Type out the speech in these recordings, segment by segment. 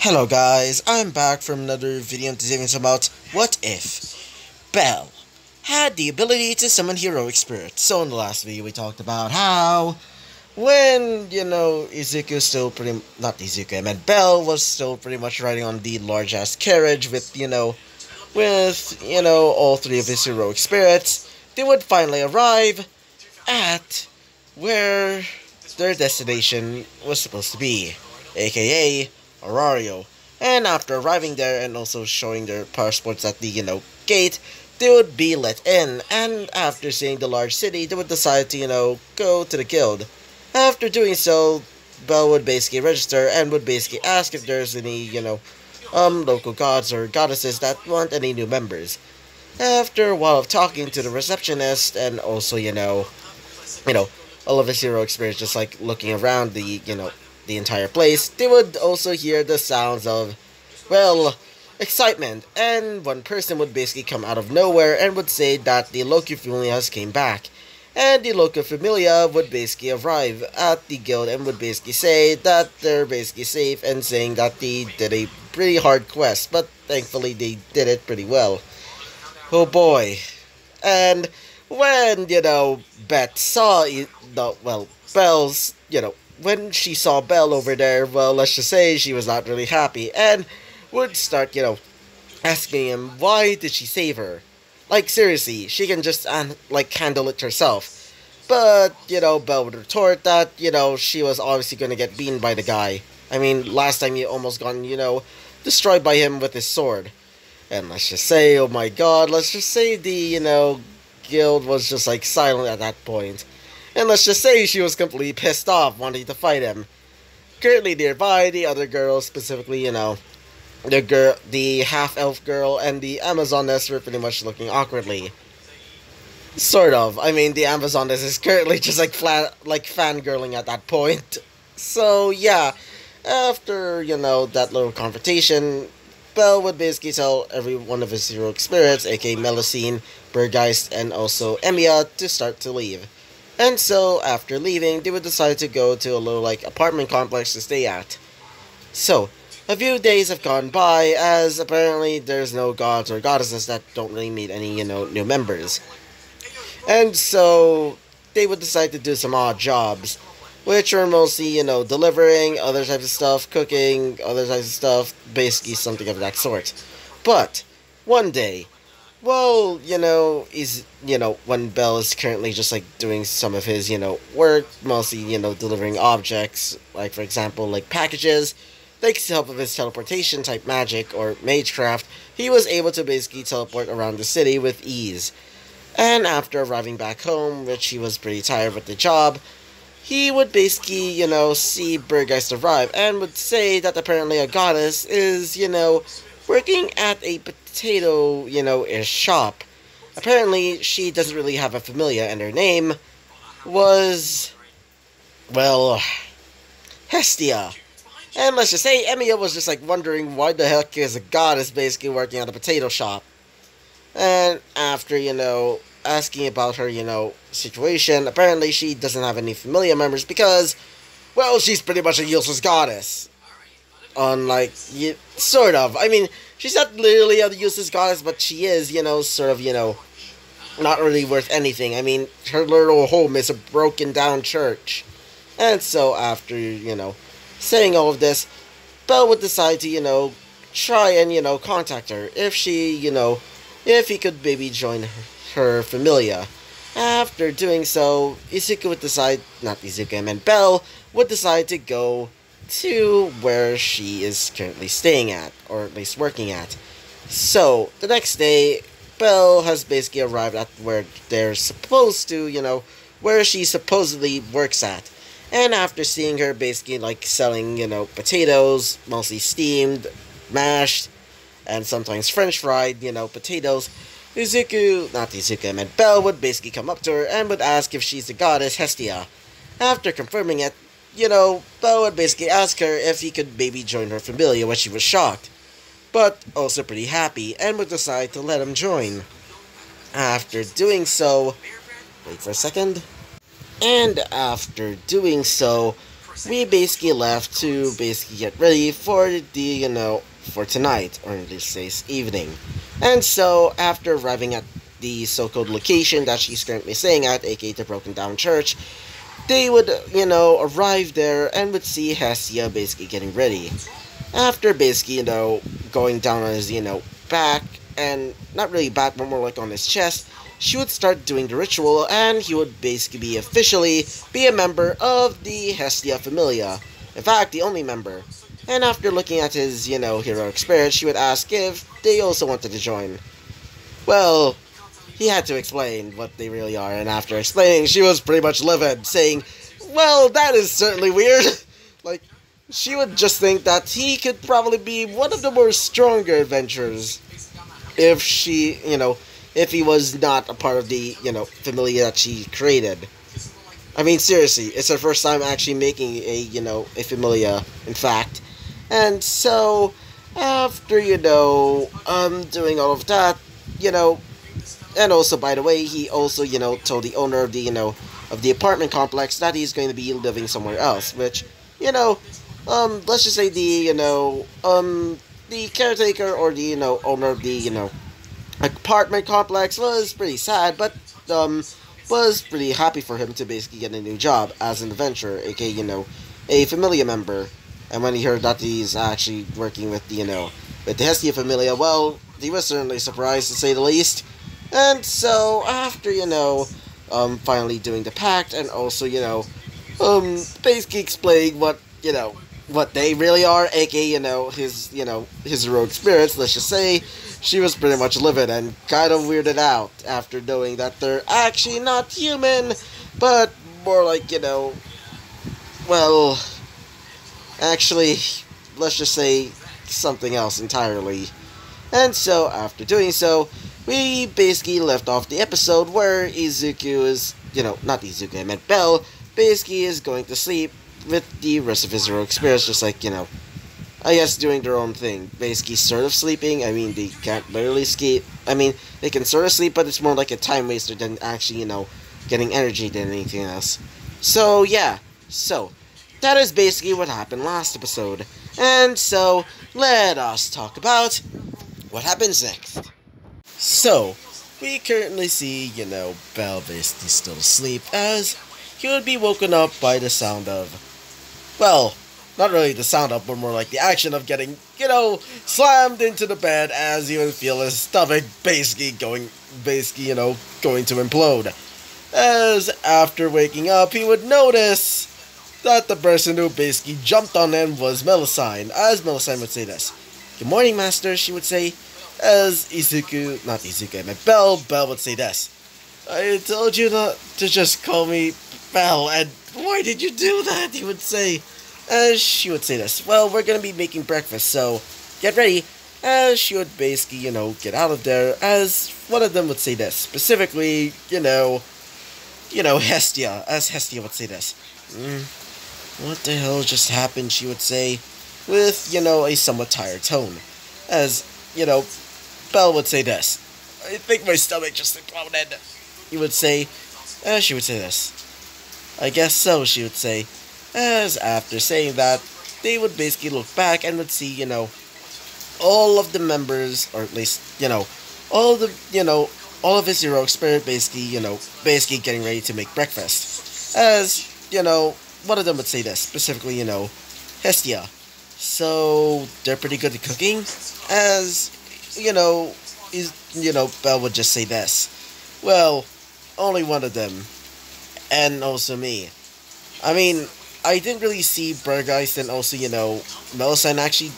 Hello guys, I'm back from another video to about what if Belle had the ability to summon heroic spirits. So in the last video we talked about how when, Izuku still not Izuku, I meant Belle was still pretty much riding on the large ass carriage with, all three of his heroic spirits, they would finally arrive at where their destination was supposed to be, aka Horario. And after arriving there and also showing their passports at the, gate, they would be let in. And after seeing the large city, they would decide to, go to the guild. After doing so, Belle would basically register and would basically ask if there's any, local gods or goddesses that want any new members. After a while of talking to the receptionist and also, all of his hero experience just like looking around the entire place, they would also hear the sounds of, well, excitement, and one person would basically come out of nowhere and would say that the Loki Familias came back. And the Loki Familia would basically arrive at the guild and would basically say that they're basically safe and saying that they did a pretty hard quest, but thankfully they did it pretty well. Oh boy. And when, Beth saw, Belle's, when she saw Belle over there, well, let's just say she was not really happy and would start, asking him why did she save her? Like, seriously, she can just, handle it herself. But, Belle would retort that, she was obviously going to get beaten by the guy. I mean, last time he almost got, destroyed by him with his sword. And let's just say, oh my god, let's just say the, guild was just, silent at that point. And let's just say she was completely pissed off, wanting to fight him. Currently nearby, the other girls, specifically, the half-elf girl and the Amazoness were pretty much looking awkwardly. Sort of. I mean, the Amazoness is currently just, fangirling at that point. So, yeah. After, that little confrontation, Belle would basically tell every one of his heroic spirits, aka Melusine, Bergeist, and also Emiya, to start to leave. And so, after leaving, they would decide to go to a little, apartment complex to stay at. So, a few days have gone by, as apparently there's no gods or goddesses that don't really need any, new members. And so, they would decide to do some odd jobs, which are mostly, delivering, other types of stuff, cooking, other types of stuff, basically something of that sort. But, one day, well, when Belle is currently just, doing some of his, work, mostly, delivering objects, like, for example, packages, thanks to help of his teleportation type magic, or magecraft, he was able to basically teleport around the city with ease. And after arriving back home, which he was pretty tired with the job, he would basically, see Bergeist arrive, and would say that apparently a goddess is, working at a potato-ish shop. Apparently, she doesn't really have a familia, and her name was, well, Hestia. And let's just say, Emiya was just, wondering why the heck is a goddess basically working at a potato shop. And after, asking about her, situation, apparently she doesn't have any familia members because, well, she's pretty much a useless goddess. Unlike, sort of. I mean, she's not literally a useless goddess, but she is, sort of, not really worth anything. I mean, her little home is a broken down church. And so after, saying all of this, Belle would decide to, try and, contact her if she, if he could maybe join her familia. After doing so, Izuku would decide, not Izuku, I meant Belle, would decide to go to where she is currently staying at, or at least working at. So, the next day, Belle has basically arrived at where they're supposed to, where she supposedly works at. And after seeing her basically, selling, potatoes, mostly steamed, mashed, and sometimes french fried, potatoes, Belle would basically come up to her and would ask if she's the goddess Hestia. After confirming it, Belle would basically ask her if he could maybe join her familia, when she was shocked, but also pretty happy, and would decide to let him join. After doing so, wait for a second, and after doing so, we basically left to basically get ready for for tonight, or in this case, evening. And so, after arriving at the so-called location that she's currently staying at, aka the broken down church, they would, arrive there and would see Hestia basically getting ready. After basically, going down on his, back, and not really back, but more like on his chest, she would start doing the ritual, and he would basically be officially be a member of the Hestia Familia. In fact, the only member. And after looking at his, heroic spirit, she would ask if they also wanted to join. Well, he had to explain what they really are, and after explaining, she was pretty much livid, saying, well, that is certainly weird. Like, she would just think that he could probably be one of the more stronger adventurers if if he was not a part of the, familia that she created. I mean, seriously, it's her first time actually making a familia, in fact. And so, after, doing all of that, and also, by the way, he also, told the owner of the apartment complex that he's going to be living somewhere else, which, let's just say the caretaker or the, owner of the, apartment complex was pretty sad, but, was pretty happy for him to basically get a new job as an adventurer, aka, a familia member. And when he heard that he's actually working with the, with the Hestia Familia, well, he was certainly surprised to say the least. And so, after, finally doing the pact, and also, basically explaining what they really are, aka, his heroic spirits, let's just say, she was pretty much livid and kind of weirded out after knowing that they're actually not human, but more like, well, actually, let's just say something else entirely. And so, after doing so, we basically left off the episode where Izuku is, not Izuku, I meant Bell, basically is going to sleep with the rest of his heroic spirits, just like, I guess doing their own thing. Basically sort of sleeping. I mean, they can't literally sleep. I mean, they can sort of sleep, but it's more like a time waster than actually, getting energy than anything else. So, yeah. So, that is basically what happened last episode. And so, let us talk about what happens next. So, we currently see, Bell basically still asleep, as he would be woken up by the sound of, well, not really the sound of, but more like the action of getting, slammed into the bed, as he would feel his stomach basically going to implode. As after waking up, he would notice that the person who basically jumped on him was Melusine, as Melusine would say this. "Good morning, master," she would say, as not Izuku, I meant Bell would say this. "I told you not to just call me Bell, and why did you do that?" he would say. As she would say this, "Well, we're gonna be making breakfast, so get ready." As she would basically, get out of there, as one of them would say this. Specifically, Hestia, as Hestia would say this. "What the hell just happened?" she would say, with, a somewhat tired tone. As, Bell would say this. "I think my stomach just exploded," he would say, as she would say this. "I guess so," she would say. As after saying that, they would basically look back and would see, all of the members, or at least, all of his heroic spirit basically getting ready to make breakfast. As, one of them would say this, specifically, Hestia. "So, they're pretty good at cooking?" As, Bell would just say this. "Well, only one of them. And also me. I mean, I didn't really see Burgeist and also, Melusine actually,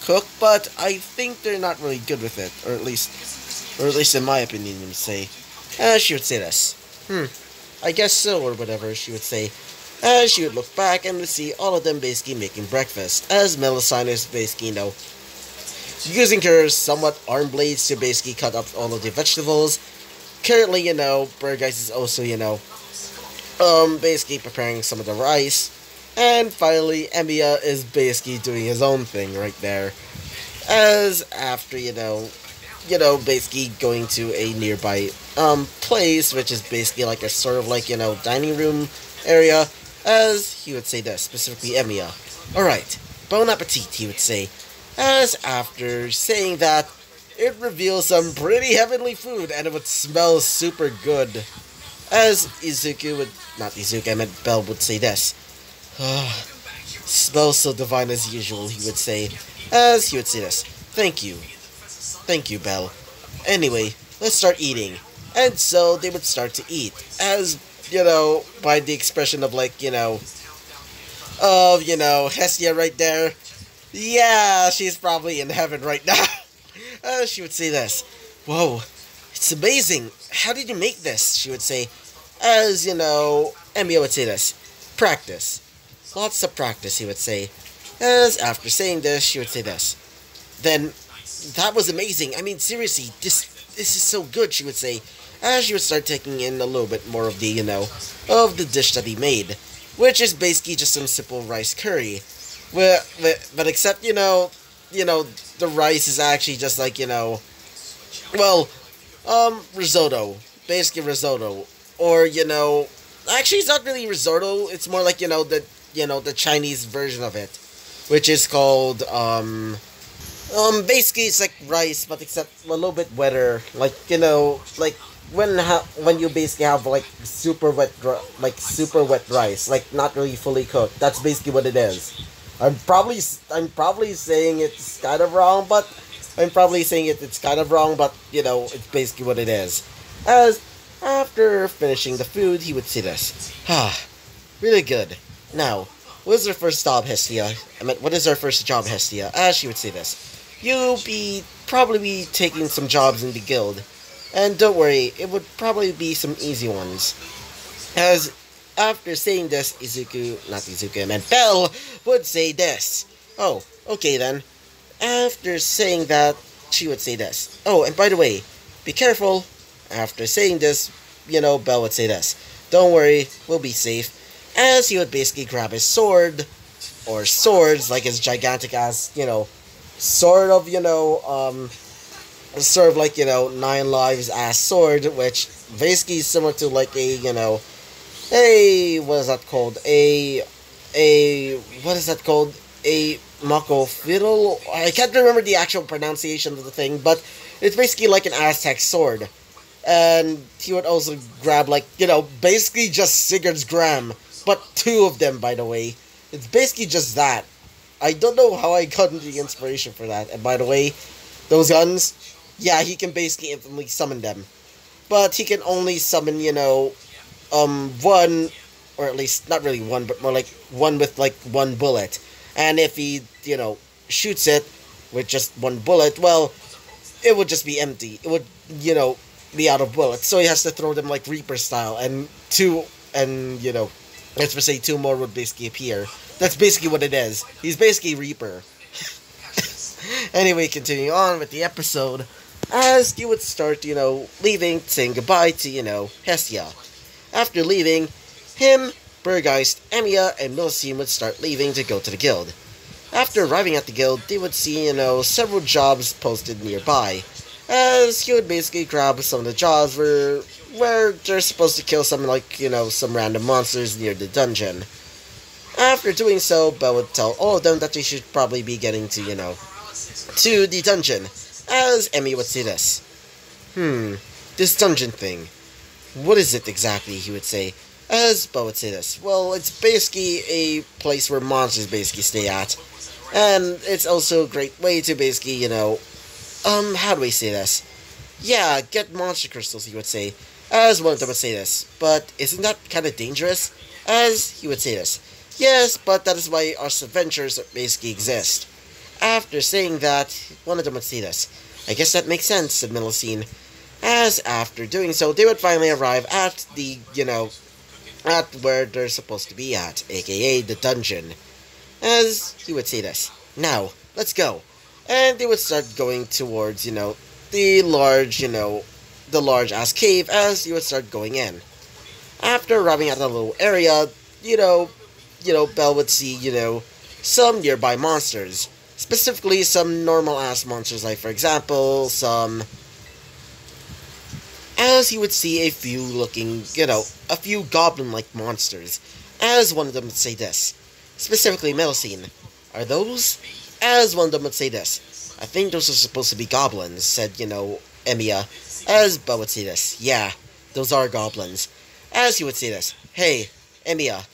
cook, but I think they're not really good with it, or at least in my opinion, you would say." She would say this. "I guess so," or whatever, she would say. As she would look back and would see all of them basically making breakfast, as Melusine is basically, using her somewhat arm blades to basically cut up all of the vegetables. Currently, Burgeist is also, basically preparing some of the rice. And finally, Emiya is basically doing his own thing right there. As after, basically going to a nearby, place, which is basically like a sort of like, dining room area. as he would say this, specifically Emiya. Alright, bon appetit, he would say, as after saying that, it reveals some pretty heavenly food and it would smell super good. As Izuku would, not Izuku, I meant Bell would say this. Smells so divine as usual, he would say, as he would say this. Thank you. Thank you, Bell. Anyway, let's start eating. And so they would start to eat, as, by the expression of Hestia right there. Yeah, she's probably in heaven right now. She would say this. Whoa, it's amazing. How did you make this? She would say. As, Emiya would say this. Practice. Lots of practice, he would say. As after saying this, she would say this. Then, that was amazing. I mean, seriously, this is so good, she would say. As she would start taking in a little bit more of the, of the dish that he made. Which is basically just some simple rice curry. But except, the rice is actually just like, risotto. Basically risotto. Or, actually it's not really risotto, it's more like, the Chinese version of it. Which is called, basically it's like rice, but except a little bit wetter. Like, when you basically have, like, super wet rice. Like, not really fully cooked. That's basically what it is. I'm probably saying it's kind of wrong, but it's basically what it is. As after finishing the food, he would say this. Really good. Now, what is our first job, Hestia? What is our first job, Hestia? As she would say this. You'll probably be taking some jobs in the guild. And don't worry, it would probably be some easy ones. As after saying this, Bell would say this. Oh, okay then. After saying that, she would say this. Oh, and by the way, be careful. After saying this, Bell would say this. Don't worry, we'll be safe. As he would basically grab his sword, or swords, like his gigantic ass, sort of, like, 9 lives ass sword, which basically is similar to like a, what is that called? What is that called? A Mako Fiddle? I can't remember the actual pronunciation of the thing, but it's basically like an Aztec sword. And he would also grab, like, basically just Sigurd's Gram, but 2 of them, by the way. It's basically just that. I don't know how I got the inspiration for that. And by the way, those guns, yeah, he can basically instantly summon them. But he can only summon, one, or at least, not really one, but more like one with, like, 1 bullet. And if he, shoots it with just 1 bullet, well, it would just be empty. It would, be out of bullets. So he has to throw them, like, Reaper style. And let's just say 2 more would basically appear. That's basically what it is. He's basically Reaper. Anyway, continuing on with the episode, as he would start, leaving, saying goodbye to, Hestia. After leaving, him, Burgeist, Emiya, and Milsim would start leaving to go to the guild. After arriving at the guild, they would see, several jobs posted nearby, as he would basically grab some of the jobs where they're supposed to kill some, like, some random monsters near the dungeon. After doing so, Bell would tell all of them that they should probably be getting to, to the dungeon, as Emiya would say this. This dungeon thing. What is it exactly, he would say, as Bell would say this. Well, it's basically a place where monsters basically stay at, and it's also a great way to basically, how do we say this? Yeah, get monster crystals, he would say, as one of them would say this. But isn't that kind of dangerous? As he would say this. Yes, but that is why our adventures basically exist. After saying that, one of them would say this. I guess that makes sense, said Millicene. As after doing so, they would finally arrive at the, at where they're supposed to be at, aka the dungeon. As he would say this. Now, let's go. And they would start going towards, the large ass cave, as you would start going in. After arriving at a little area, Bell would see, some nearby monsters. Specifically, some normal-ass monsters, like, for example, as he would see a few looking, a few goblin-like monsters. as one of them would say this. Specifically, Melusine. Are those? As one of them would say this. I think those are supposed to be goblins, said, Emiya. As Belle would say this. Yeah, those are goblins. As he would say this. Hey, Emiya,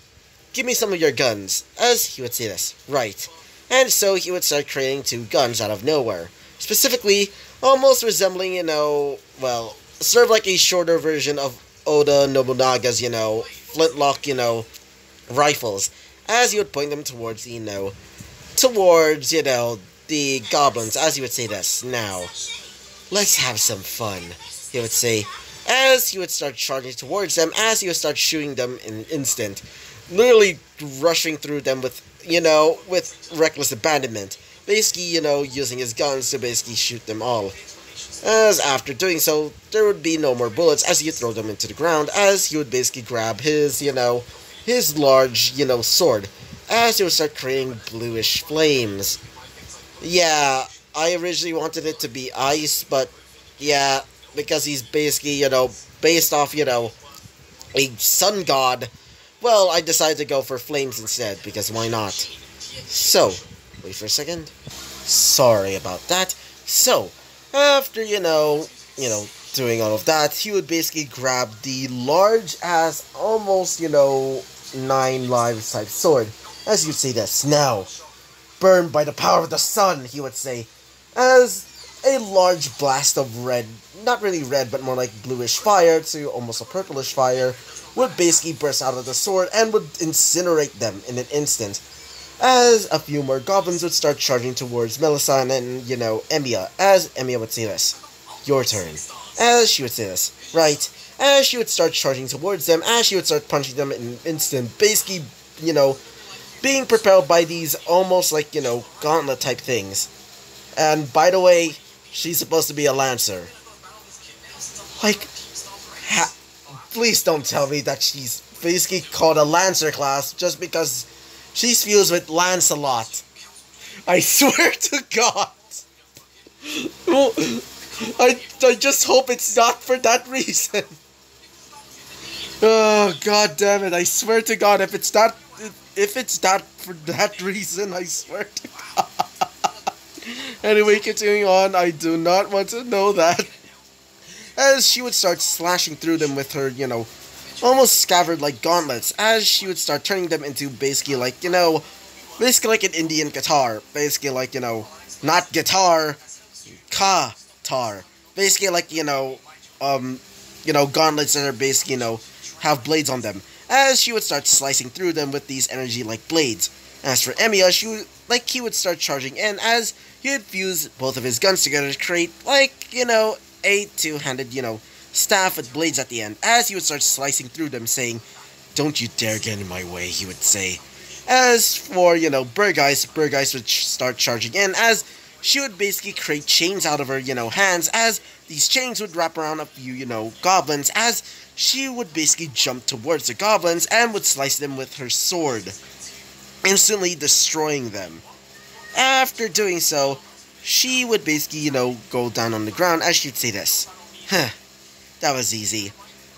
give me some of your guns. As he would say this. Right. And so he would start creating 2 guns out of nowhere. Specifically, almost resembling, well, sort of like a shorter version of Oda Nobunaga's, flintlock, rifles. As he would point them towards, towards, the goblins. As he would say this. Now, let's have some fun, he would say. As he would start charging towards them, as he would start shooting them in an instant. Literally rushing through them with, with reckless abandonment. Basically, using his guns to basically shoot them all. As after doing so, there would be no more bullets as he would throw them into the ground, as he would basically grab his, his large, sword, as he would start creating bluish flames. Yeah, I originally wanted it to be ice, but yeah, because he's basically, based off, a sun god, well, I decided to go for flames instead, because why not? So, wait for a second. Sorry about that. So, after, doing all of that, he would basically grab the large-ass, almost, 9 lives type sword. As you'd say this. Now, burned by the power of the sun, he would say. As a large blast of red, not really red, but more like bluish fire to almost a purplish fire, would basically burst out of the sword and would incinerate them in an instant. As a few more goblins would start charging towards Melusine and, Emiya, as Emiya would say this. Your turn. As she would say this. Right. As she would start charging towards them, as she would start punching them in an instant, basically, being propelled by these almost like, gauntlet type things. And, by the way, she's supposed to be a Lancer. Like, please don't tell me that she's basically called a Lancer class just because she's fused with Lancelot. I swear to God. I just hope it's not for that reason. Oh, God damn it. I swear to God, if it's not for that reason, I swear to God. Anyway, continuing on, I do not want to know that. As she would start slashing through them with her, almost scabbard-like gauntlets, as she would start turning them into basically like, basically like an Indian guitar. Basically like, not guitar, ka-tar. Basically like, gauntlets that are basically, have blades on them. As she would start slicing through them with these energy-like blades. As for Emiya, he would start charging in as he would fuse both of his guns together to create, like, a 2-handed, staff with blades at the end, as he would start slicing through them, saying, "Don't you dare get in my way," he would say. As for, Burgeist would start charging in, as she would basically create chains out of her, hands, as these chains would wrap around a few, goblins, as she would basically jump towards the goblins and would slice them with her sword, instantly destroying them. After doing so, she would basically, go down on the ground as she'd say this. Huh, that was easy.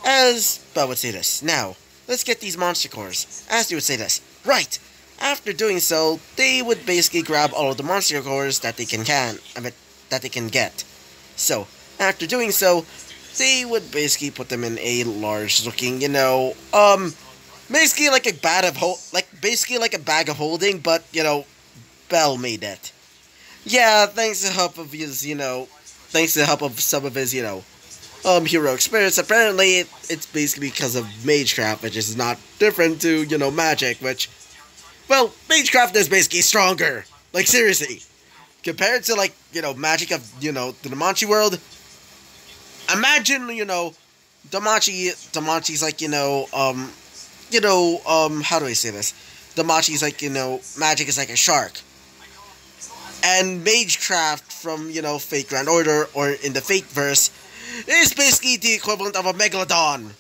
As Belle would say this. Now, let's get these monster cores. As they would say this. Right. After doing so, they would basically grab all of the monster cores that they can get. So, after doing so, they would basically put them in a large looking, basically like a bag of holding, but, Belle made it. Yeah, thanks to the help of his, thanks to the help of some of his, hero experience. Apparently, it's basically because of Magecraft, which is not different to, magic, which, well, Magecraft is basically stronger. Like, seriously. Compared to, like, magic of, the Damachi world, imagine, Damachi's like, how do I say this? Damachi's like, magic is like a shark. And Magecraft from, Fate Grand Order, or in the Fate verse, is basically the equivalent of a Megalodon.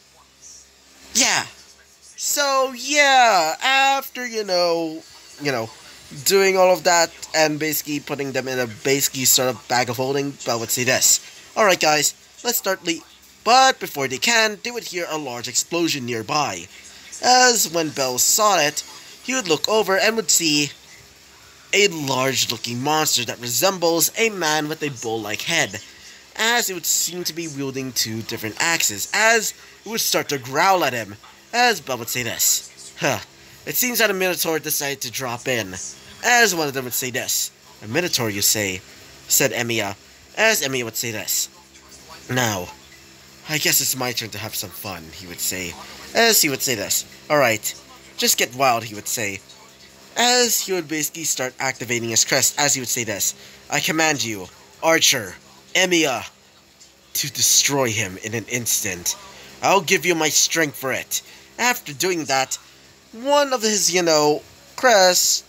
Yeah. So, yeah, after, doing all of that, and basically putting them in a basically sort of bag of holding, Belle would say this. Alright guys, let's start but before they would hear a large explosion nearby. as when Bell saw it, he would look over and would see a large-looking monster that resembles a man with a bull-like head, as it would seem to be wielding two different axes, as it would start to growl at him, as Bell would say this. It seems that a Minotaur decided to drop in, as one of them would say this. A Minotaur, you say, said Emiya, as Emiya would say this. Now, I guess it's my turn to have some fun, he would say, as he would say this. Alright, just get wild, he would say, as he would basically start activating his crest, as he would say this. I command you, Archer, Emiya, to destroy him in an instant. I'll give you my strength for it. After doing that, one of his, crest,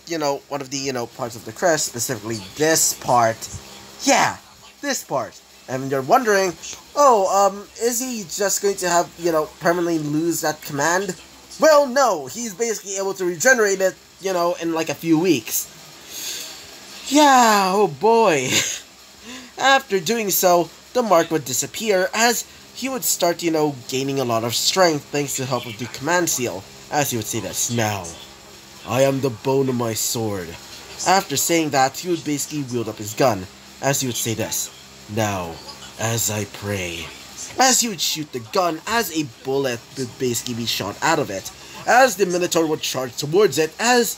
one of the, parts of the crest, specifically this part. Yeah, this part. And you're wondering, is he just going to have, permanently lose that command? Well, no, he's basically able to regenerate it, in like a few weeks. Yeah, oh boy. After doing so, the mark would disappear as he would start, gaining a lot of strength thanks to the help of the command seal, as he would say this. Now, I am the bone of my sword. After saying that, he would basically wield up his gun, as he would say this. Now, as I pray. As he would shoot the gun, as a bullet would basically be shot out of it, as the Minotaur would charge towards it, as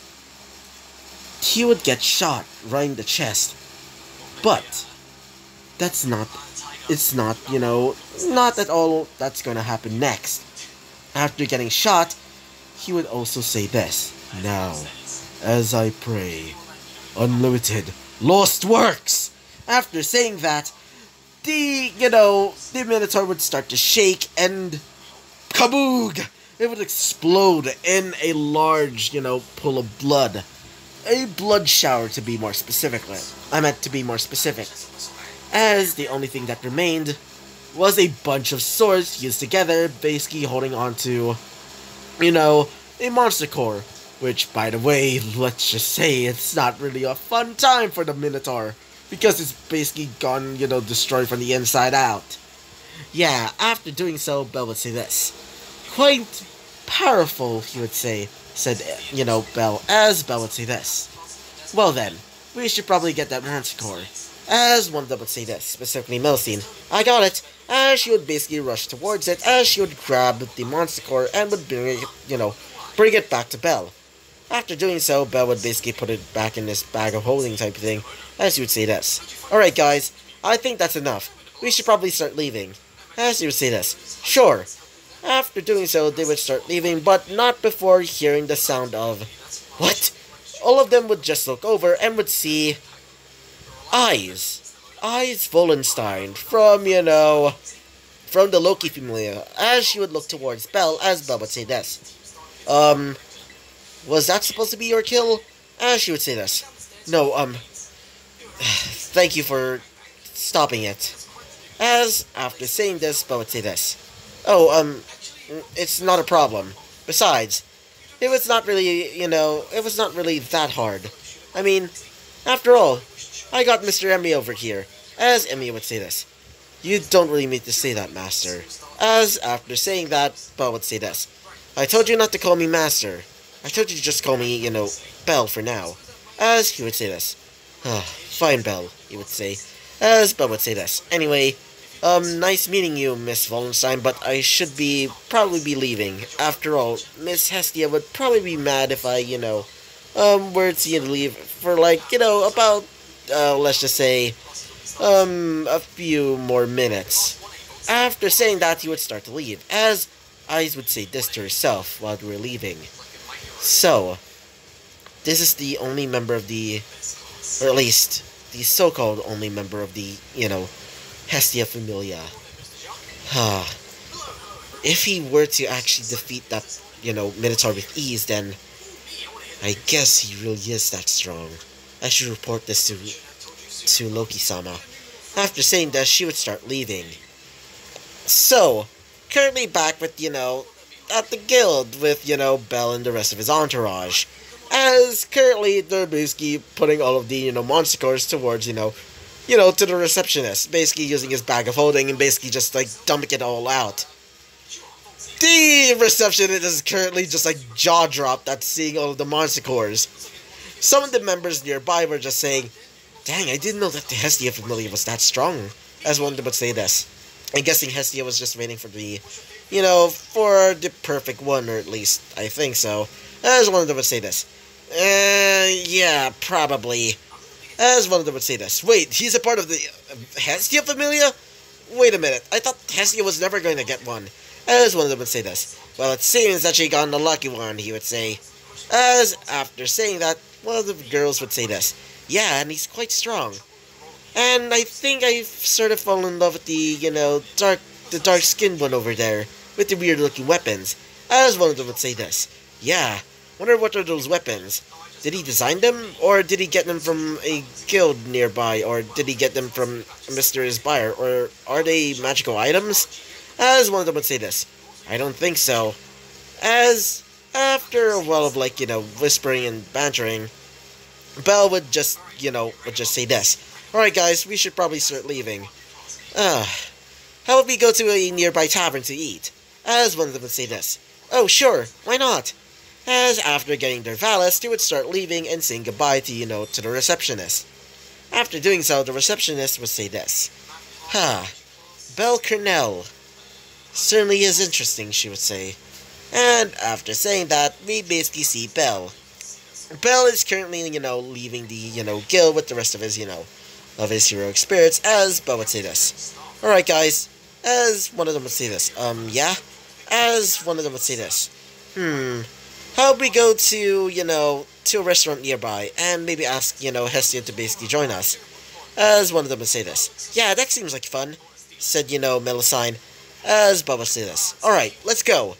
he would get shot right in the chest. But it's not, not at all that's gonna happen next. After getting shot, he would also say this. Now, as I pray, unlimited, lost works! After saying that, the Minotaur would start to shake and kaboog! It would explode in a large, pool of blood. A blood shower to be more specific. As the only thing that remained was a bunch of swords fused together, basically holding on to, a monster core. Which, by the way, let's just say it's not really a fun time for the Minotaur, because it's basically gone, destroyed from the inside out. Yeah, after doing so, Bell would say this. Quite powerful, he would say, said, Bell, as Bell would say this. Well then, we should probably get that monster core. As one of them would say this, specifically Milstein. I got it, as she would basically rush towards it, as she would grab the monster core and would bring it, bring it back to Bell. After doing so, Bell would basically put it back in this bag of holding type of thing, as he would say this. Alright guys, I think that's enough. We should probably start leaving. As he would say this. Sure. After doing so, they would start leaving, but not before hearing the sound of... What? All of them would just look over and would see... Eyes Wallenstein from, from the Loki familia, as she would look towards Bell, as Bell would say this. Was that supposed to be your kill? As she would say this. No, thank you for stopping it. As, after saying this, Bell would say this. Oh, it's not a problem. Besides, it was not really, it was not really that hard. I mean, after all, I got Mr. Emmy over here. As Emmy would say this. You don't really mean to say that, Master. As, after saying that, Bell would say this. I told you not to call me Master. I told you to just call me, Bell for now. As he would say this. Fine, Bell, he would say. As Bell would say this. Anyway, nice meeting you, Miss Wallenstein, but I should probably be leaving. After all, Miss Hestia would probably be mad if I, were to leave for, about, let's just say, a few more minutes. After saying that, he would start to leave, as Eyes would say this to herself while we were leaving. So, this is the only member of the, or at least, the so-called only member of the, Hestia Familia. If he were to actually defeat that, Minotaur with ease, then I guess he really is that strong. I should report this to Loki-sama. After saying that, she would start leaving. So, currently back with, at the guild with, Bell and the rest of his entourage. As currently, they're basically putting all of the, monster cores towards, to the receptionist. Basically using his bag of holding and basically just, dumping it all out. The receptionist is currently just like jaw dropped at seeing all of the monster cores. Some of the members nearby were just saying, "Dang, I didn't know that the Hestia familiar was that strong," as one of them would say this. I'm guessing Hestia was just waiting for for the perfect one, or at least I think so. As one of them would say this. Yeah, probably. As one of them would say this. Wait, he's a part of the Hestia familia? Wait a minute, I thought Hestia was never going to get one. As one of them would say this. Well, it seems that she got the lucky one, he would say. As after saying that, one of the girls would say this. Yeah, and he's quite strong. And I think I've sort of fallen in love with the dark skinned one over there, with the weird looking weapons. As one of them would say this. Yeah, wonder what are those weapons? Did he design them, or did he get them from a guild nearby, or did he get them from a mysterious buyer, or are they magical items? As one of them would say this. I don't think so. As after a while of whispering and bantering, Belle would just say this. Alright guys, we should probably start leaving. How about we go to a nearby tavern to eat? As one of them would say this. Oh sure, why not? As after getting their valets, they would start leaving and saying goodbye to the receptionist. After doing so, the receptionist would say this. Belle Cornell. Certainly is interesting, she would say. And after saying that, we basically see Belle. Belle is currently, leaving the, guild with the rest of his, of his heroic spirits, as Belle would say this. Alright guys, as one of them would say this. Yeah? As one of them would say this. How about we go to, to a restaurant nearby, and maybe ask, Hestia to basically join us? As one of them would say this. Yeah, that seems like fun, said, Melusine. As Belle would say this. Alright, let's go.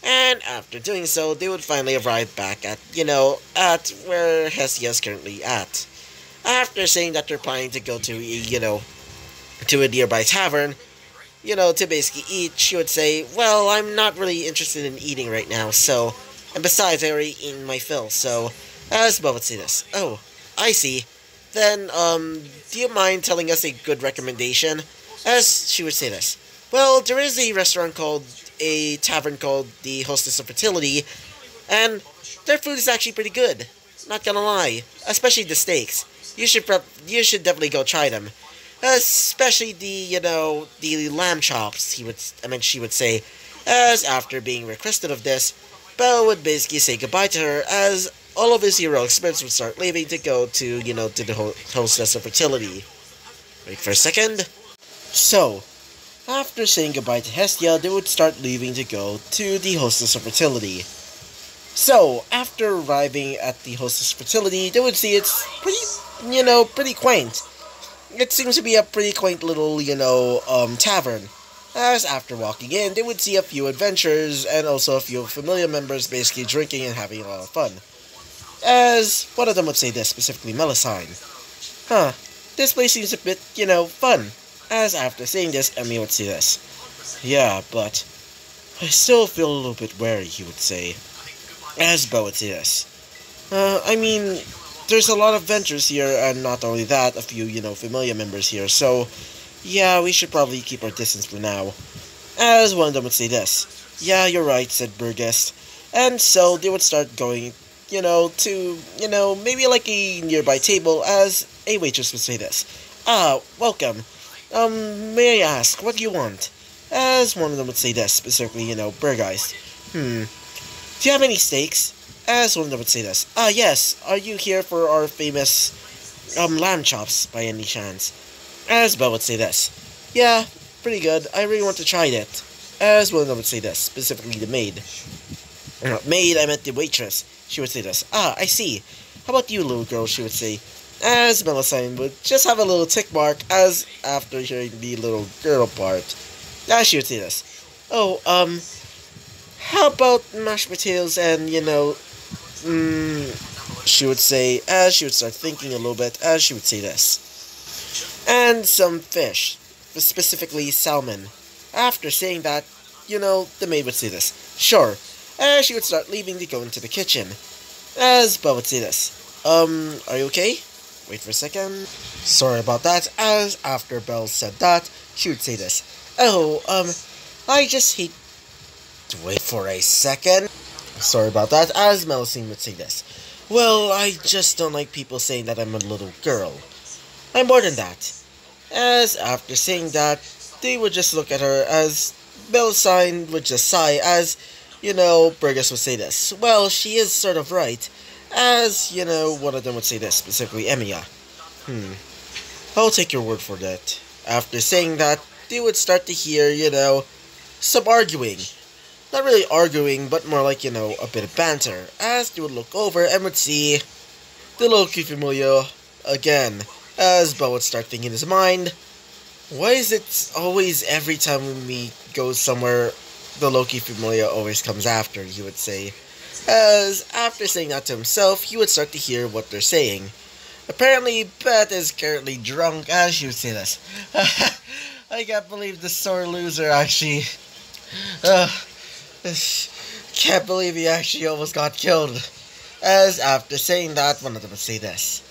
And after doing so, they would finally arrive back at where Hestia is currently at. After saying that they're planning to go to to a nearby tavern, to basically eat, she would say, well, I'm not really interested in eating right now, so, and besides, I already eaten my fill, so, as Belle would say this. Oh, I see. Then, do you mind telling us a good recommendation? As she would say this. Well, there is a tavern called the Hostess of Fertility, and their food is actually pretty good. Not gonna lie, especially the steaks. You should definitely go try them, especially the lamb chops. She would say, as after being requested of this, Belle would basically say goodbye to her, as all of his heroic spirits would start leaving to go to to the Hostess of Fertility. Wait for a second. So, after saying goodbye to Hestia, they would start leaving to go to the Hostess of Fertility. So, after arriving at the Hostess of Fertility, they would see it's pretty quaint. It seems to be a pretty quaint little, tavern. As after walking in, they would see a few adventurers and also a few familiar members basically drinking and having a lot of fun. As one of them would say this, specifically Melusine. This place seems a bit, fun. As after saying this, Emmy would say this. Yeah, but I still feel a little bit wary, he would say. As Belle would say this. I mean, there's a lot of adventures here, and not only that, a few, familiar members here, so yeah, we should probably keep our distance for now. As one of them would say this. Yeah, you're right, said Burgess. And so they would start going, to, maybe like a nearby table, as a waitress would say this. Welcome. May I ask, what do you want? As one of them would say this, specifically, Burgeist. Do you have any steaks? As one of them would say this. Yes, are you here for our famous, lamb chops, by any chance? As Belle would say this. Yeah, pretty good, I really want to try it. As one of them would say this, specifically the maid. Maid, I meant the waitress. She would say this. I see. How about you, little girl, she would say. As Melusine would just have a little tick mark, as after hearing the little girl part. As she would say this. Oh, how about mashed potatoes and, she would say, as she would start thinking a little bit, as she would say this. And some fish, specifically salmon. After saying that, the maid would say this. Sure. As she would start leaving to go into the kitchen. As Belle would say this. Are you okay? Wait for a second. Sorry about that. As after Belle said that, she would say this. Oh, I just hate Wait for a second. Sorry about that, as Melusine would say this. Well, I just don't like people saying that I'm a little girl. I'm more than that. As after saying that, they would just look at her as Melusine would just sigh as, Burgess would say this. Well, she is sort of right. As, one of them would say this, specifically Emiya. I'll take your word for that. After saying that, they would start to hear, some arguing. Not really arguing, but more like, a bit of banter. As they would look over and would see the Loki familiar again. As Bo would start thinking in his mind, why is it always every time when we go somewhere, the Loki familiar always comes after, he would say. As after saying that to himself, he would start to hear what they're saying. Apparently, Beth is currently drunk, as she would say this. I can't believe the sore loser actually... can't believe he actually almost got killed. As after saying that, one of them would say this.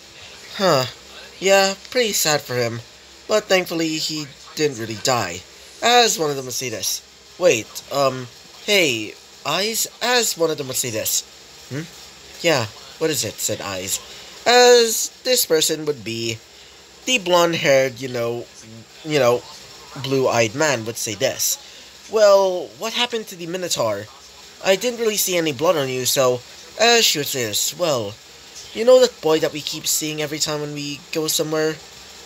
Yeah, pretty sad for him. But thankfully, he didn't really die. As one of them would say this. Wait, hey, Eyes? As one of them would say this. Yeah, what is it? Said Eyes. As this person would be the blonde-haired, blue-eyed man would say this. Well, what happened to the Minotaur? I didn't really see any blood on you, so, as she would say this, well, you know that boy that we keep seeing every time when we go somewhere?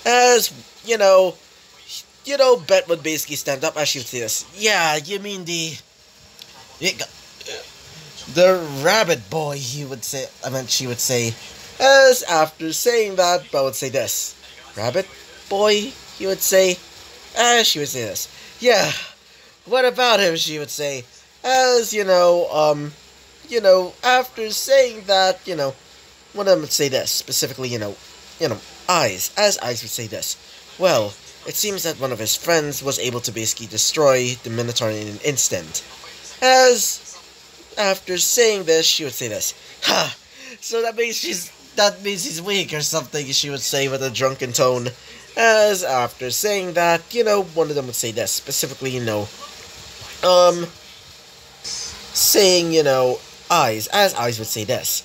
As, Bet would basically stand up as she would say this. Yeah, you mean the rabbit boy, she would say. As after saying that, Bet would say this. Rabbit boy, he would say. As she would say this. Yeah, what about him, she would say. As, after saying that, one of them would say this. Specifically, Eyes. As Eyes would say this. Well, it seems that one of his friends was able to basically destroy the Minotaur in an instant. As after saying this, she would say this. Ha! So that means he's weak or something, she would say with a drunken tone. As after saying that, one of them would say this. Specifically, saying, Eyes. As Eyes would say this.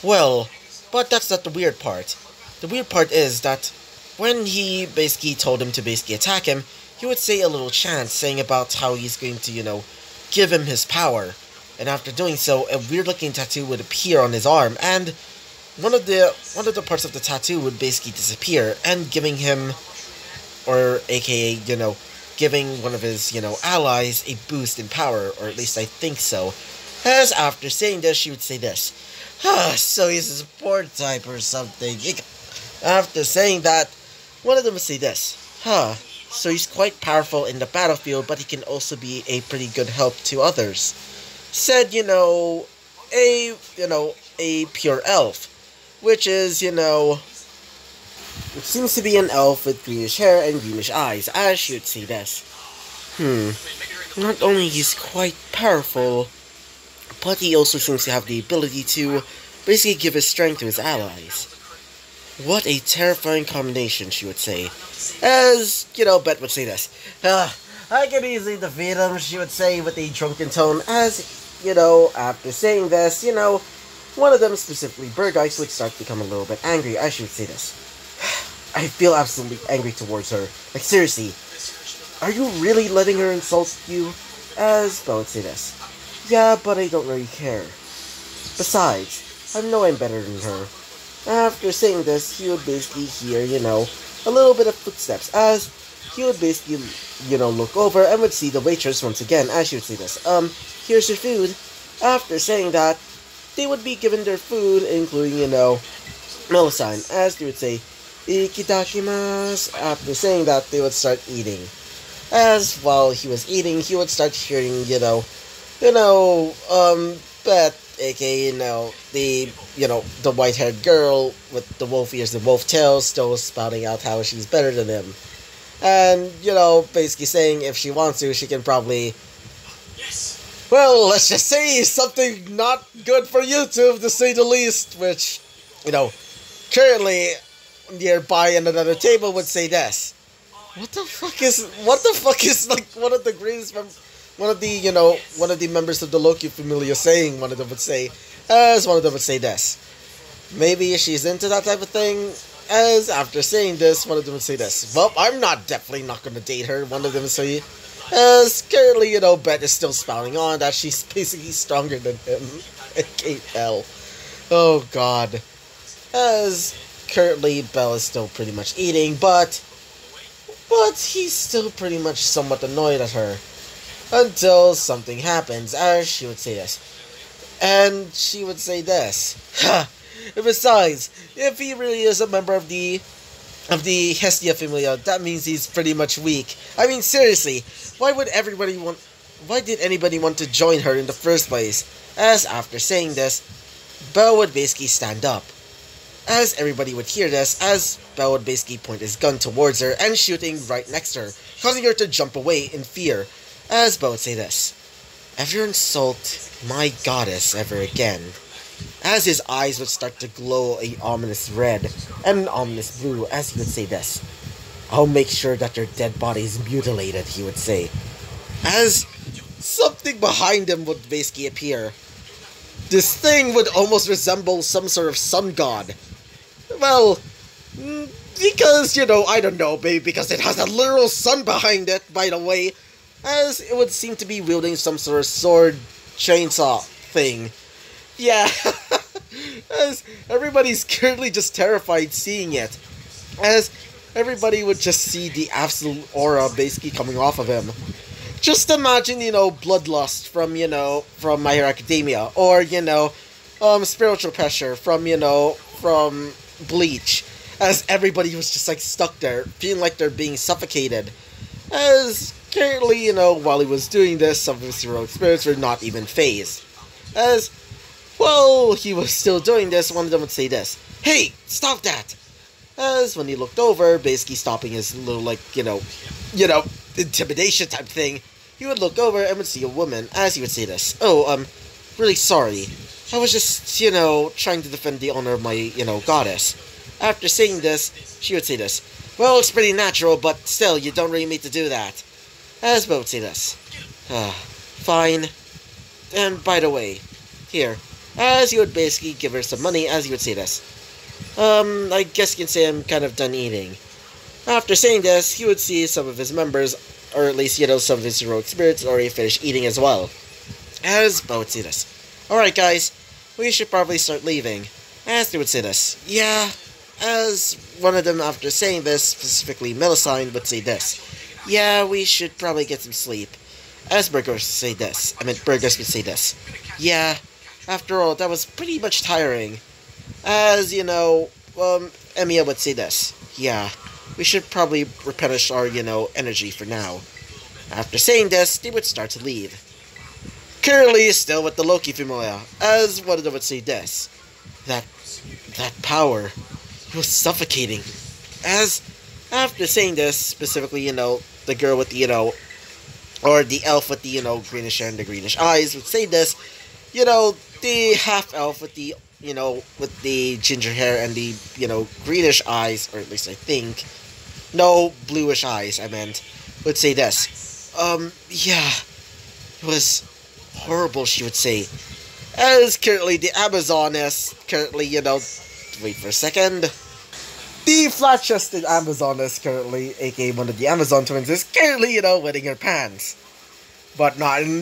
Well, but that's not the weird part. The weird part is that when he basically told him to basically attack him, he would say a little chant saying about how he's going to, give him his power. And after doing so, a weird-looking tattoo would appear on his arm, and one of the parts of the tattoo would basically disappear, and giving him, or aka, giving one of his, allies a boost in power, or at least I think so. As after saying this, she would say this. So he's a support type or something. After saying that, one of them would say this. So he's quite powerful in the battlefield, but he can also be a pretty good help to others. Said, a pure elf. Which is, it seems to be an elf with greenish hair and greenish eyes, as she would say this. Not only he's quite powerful, but he also seems to have the ability to basically give his strength to his allies. What a terrifying combination, she would say. As, Bet would say this. I can easily defeat him, she would say with a drunken tone, as, after saying this, one of them, specifically Burgess, would start to become a little bit angry, as she would say this. I feel absolutely angry towards her. Like, seriously, are you really letting her insult you? As Belle would say this. Yeah, but I don't really care. Besides, I know I'm better than her. After saying this, he would basically hear, a little bit of footsteps, as he would basically, look over and would see the waitress once again, as she would say this. Here's your food. After saying that, they would be given their food, including, Melusine, as they would say, Ikitakimasu. After saying that, they would start eating. As while he was eating, he would start hearing, Beth, aka, the white-haired girl with the wolf ears and wolf tail, still spouting out how she's better than him. And, basically saying if she wants to, she can probably... Well, let's just say something not good for YouTube, to say the least, which, currently nearby at another table would say this. What the fuck is, like, one of the greens from one of the members of the Loki Familia saying, one of them would say, as one of them would say this. Maybe she's into that type of thing, as after saying this, one of them would say this. Well, I'm definitely not gonna date her, one of them would say, as currently, Bet is still spouting on that she's basically stronger than him. I can't tell. Oh god. As currently, Belle is still pretty much eating, but he's still pretty much somewhat annoyed at her. Until something happens, as she would say this. And she would say this. Ha! Besides, if he really is a member of the Hestia Familia, that means he's pretty much weak. I mean, seriously, why did anybody want to join her in the first place? As after saying this, Belle would basically stand up. As everybody would hear this, as Belle would basically point his gun towards her and shooting right next to her, causing her to jump away in fear. As Belle would say this, "Ever insult my goddess ever again?" As his eyes would start to glow a ominous red and an ominous blue, as he would say this, "I'll make sure that their dead body is mutilated," he would say. As something behind him would basically appear. This thing would almost resemble some sort of sun god. Well, because, I don't know, maybe because it has a literal sun behind it, by the way, as it would seem to be wielding some sort of sword chainsaw thing. Yeah, as everybody's currently just terrified seeing it, as everybody would just see the absolute aura basically coming off of him. Just imagine, bloodlust from My Hero Academia, or, spiritual pressure from Bleach, as everybody was just, stuck there, feeling like they're being suffocated. As currently, while he was doing this, some of his heroic spirits were not even phased. As, while he was still doing this, one of them would say this, "Hey, stop that!" As when he looked over, basically stopping his little, intimidation type thing, he would look over and would see a woman, as he would say this, "Oh, really sorry. I was just, trying to defend the honor of my, goddess." After saying this, she would say this, "Well, it's pretty natural, but still, you don't really need to do that." As Bo would say this, "Fine. And by the way, here," as he would basically give her some money, as he would say this, "I guess you can say I'm kind of done eating." After saying this, he would see some of his members, or at least, some of his heroic spirits already finished eating as well. As Bo would say this, "Alright guys, we should probably start leaving." As they would say this, "Yeah." As one of them, after saying this, specifically Melusine, would say this, "Yeah, we should probably get some sleep." As Burgos would say this, "Yeah, after all, that was pretty much tiring." As, Emiya would say this, "Yeah, we should probably replenish our, energy for now." After saying this, they would start to leave. Currently, still with the Loki Familia, as one of them would say this, That power, it was suffocating." As, after saying this, specifically, the girl with the, or the elf with the, greenish hair and the greenish eyes would say this, the half-elf with the, with the ginger hair and the, greenish eyes, or at least I think, no, bluish eyes, I meant, would say this, "Yeah, it was horrible," she would say. As currently the Amazoness, wait for a second, the flat-chested Amazoness currently, aka one of the Amazon twins, is currently, wetting her pants. But not in,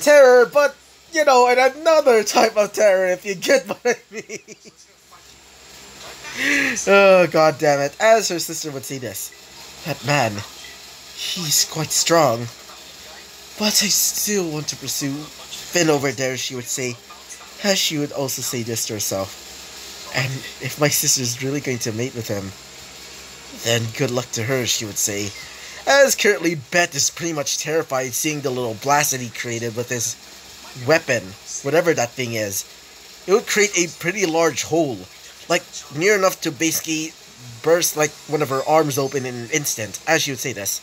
terror, but, in another type of terror, if you get what I mean. Oh, god damn it. As her sister would say this, "That man, he's quite strong. But I still want to pursue Finn over there," she would say. As she would also say this to herself, "And if my sister's really going to mate with him, then good luck to her," she would say. As currently Bet is pretty much terrified seeing the little blast that he created with his weapon, whatever that thing is. It would create a pretty large hole, near enough to basically burst one of her arms open in an instant, as she would say this.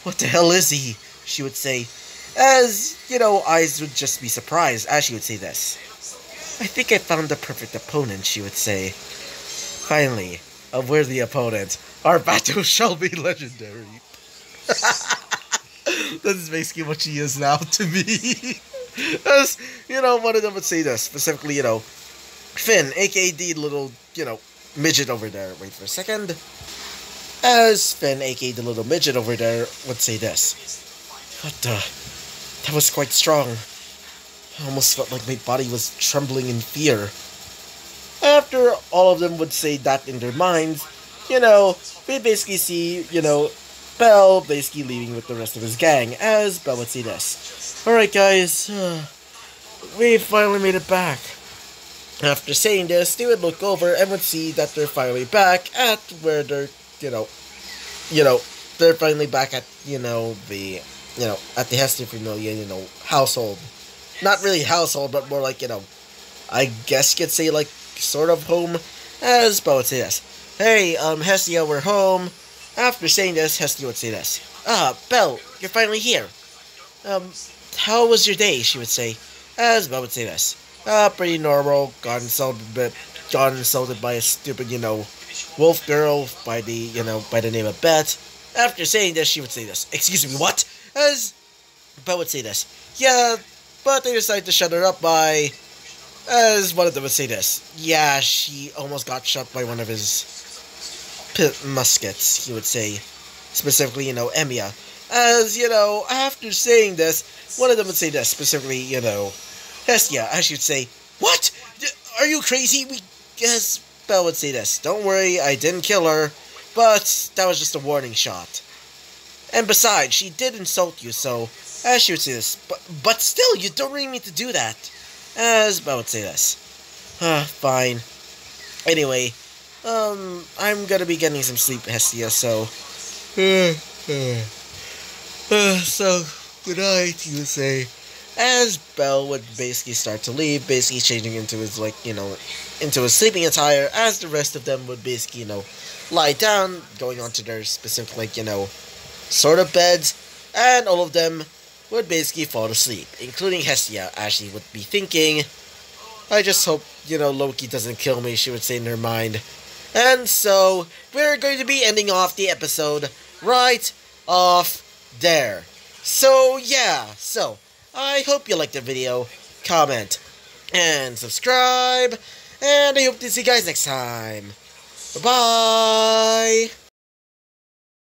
"What the hell is he?" she would say. As, eyes would just be surprised, as she would say this. "I think I found the perfect opponent," she would say. "Finally, a worthy opponent. Our battle shall be legendary." That's basically what she is now to me. As, one of them would say this, specifically, Finn, aka the little, midget over there. Wait for a second. As Finn, aka the little midget over there, would say this. What the? That was quite strong. I almost felt like my body was trembling in fear. After all of them would say that in their minds, we basically see, Bell basically leaving with the rest of his gang, as Bell would say this. Alright guys, we finally made it back. After saying this, they would look over and would see that they're finally back at where they're, they're finally back at, at the Hester Familia, household. Not really household, but more like, I guess you could say like, sort of home, as Bell would say this. Hey, Hestia, we're home. After saying this, Hestia would say this. Belle, you're finally here. How was your day, she would say, as Belle would say this. Pretty normal, got insulted by a stupid, wolf girl by the name of Beth. After saying this, she would say this. Excuse me, what? As Belle would say this. Yeah, but they decided to shut her up by... As one of them would say this. Yeah, she almost got shot by one of his muskets, he would say. Specifically, Emiya. As, after saying this, one of them would say this. Specifically, Hestia, as she would say, what? Are you crazy? As Belle would say this. Don't worry, I didn't kill her, but that was just a warning shot. And besides, she did insult you, so, as she would say this, but still, you don't really need to do that. As Belle would say this. Fine. Anyway, I'm gonna be getting some sleep, Hestia, so... so, good night, you would say. As Belle would basically start to leave, basically changing into his, into his sleeping attire, as the rest of them would basically, lie down, going onto their specific, sort of beds, and all of them would basically fall asleep, including Hestia, as she would be thinking, I just hope, Loki doesn't kill me, she would say in her mind. And so, we're going to be ending off the episode right off there. So, yeah, I hope you liked the video, comment, and subscribe, and I hope to see you guys next time. Bye-bye!